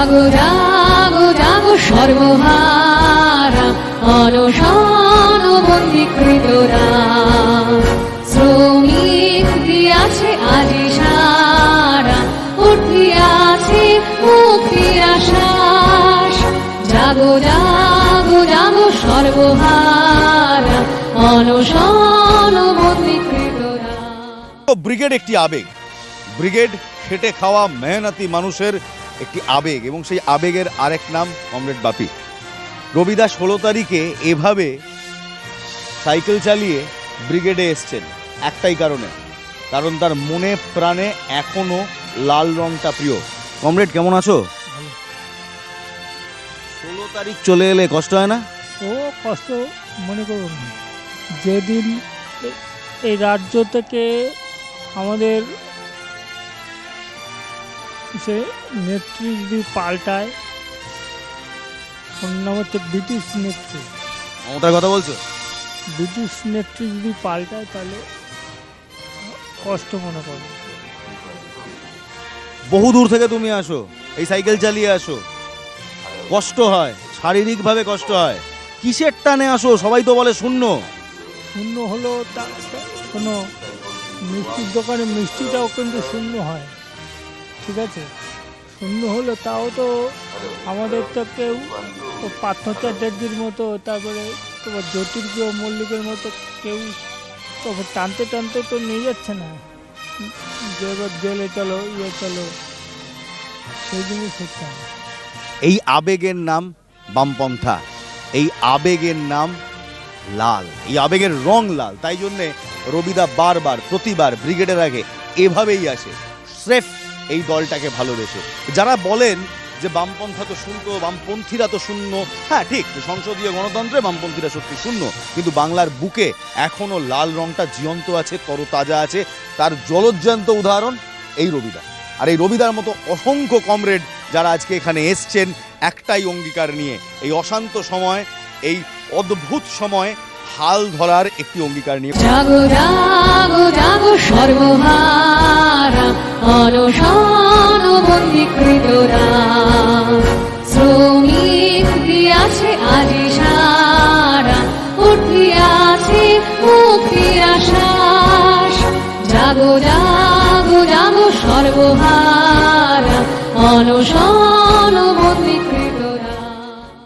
জাগো জাগো জাগো সর্বহারা অনশন বন্দীকৃতরা শ্রমিক দিয়াছে আজি সারা উঠিয়াছে মুক্তির আশ্বাস জাগো জাগো জাগো সর্বহারা অনশন বন্দীকৃতরা। ব্রিগেড একটি আবেগ, ব্রিগেড খেটে খাওয়া মেহনতি মানুষের একটি আবেগ, এবং সেই আবেগের আরেক নাম কমরেড বাপি। রবিদা 16 তারিখে এভাবে সাইকেল চালিয়ে ব্রিগেডে এসছেন একটাই কারণে, কারণ তার মনে প্রাণে এখনো লাল রংটা প্রিয়। কমরেড কেমন আছো? 16 তারিখ চলে এলে কষ্ট হয় না? ও কষ্ট মনে করুন, যেদিন এই রাজ্য থেকে আমাদের সে নেত্রী যদি পাল্টায়, ওর নাম হচ্ছে ব্রিটিশ নেত্রী, মমতার কথা বলছো? ব্রিটিশ নেত্রী যদি পাল্টায় তাহলে কষ্ট মনে করো। বহু দূর থেকে তুমি আসো, এই সাইকেল চালিয়ে আসো, কষ্ট হয়, শারীরিকভাবে কষ্ট হয়। কিসের টানে আসো? সবাই তো বলে শূন্য। শূন্য হলো শোনো, মিষ্টির দোকানে মিষ্টিটাও কিন্তু শূন্য হয়, ঠিক আছে? শূন্য হলো তাও তো আমাদের তো কেউ পার্থ চ্যাটার্জির মতো, তারপরে তোমার জ্যোতির্গীয় মল্লিকের মতো কেউ তখন টানতে টানতে তো নিয়ে যাচ্ছে না, যে এবার জেলে চলো চলো, সেই জিনিস হচ্ছে না। এই আবেগের নাম বামপন্থা, এই আবেগের নাম লাল, এই আবেগের রং লাল। তাই জন্যে রবিদা বারবার প্রতিবার ব্রিগেডের আগে এভাবেই আসে, স্রেফ এই দলটাকে ভালোবেসে। যারা বলেন যে বামপন্থা তো শূন্য, বামপন্থীরা তো শূন্য, হ্যাঁ ঠিক, সংসদীয় গণতন্ত্রে বামপন্থীরা সত্যি শূন্য, কিন্তু বাংলার বুকে এখনো লাল রংটা জীবন্ত আছে, তরতাজা আছে। তার জলজ্জান্ত উদাহরণ এই রবিদা। আর এই রবিদার মতো অসংখ্য কমরেড যারা আজকে এখানে এসছেন একটাই অঙ্গীকার নিয়ে, এই অশান্ত সময়, এই অদ্ভুত সময় হাল ধরার একটি অঙ্গীকার নিয়ে। জাগো জাগো জাগো সর্বহারা অনশন বন্দীকৃতরা শ্রমিক দিয়াছে আজি সারা উঠিয়াছে মুক্তির আশ্বাস জাগো জাগো জাগো সর্বহারা অনশন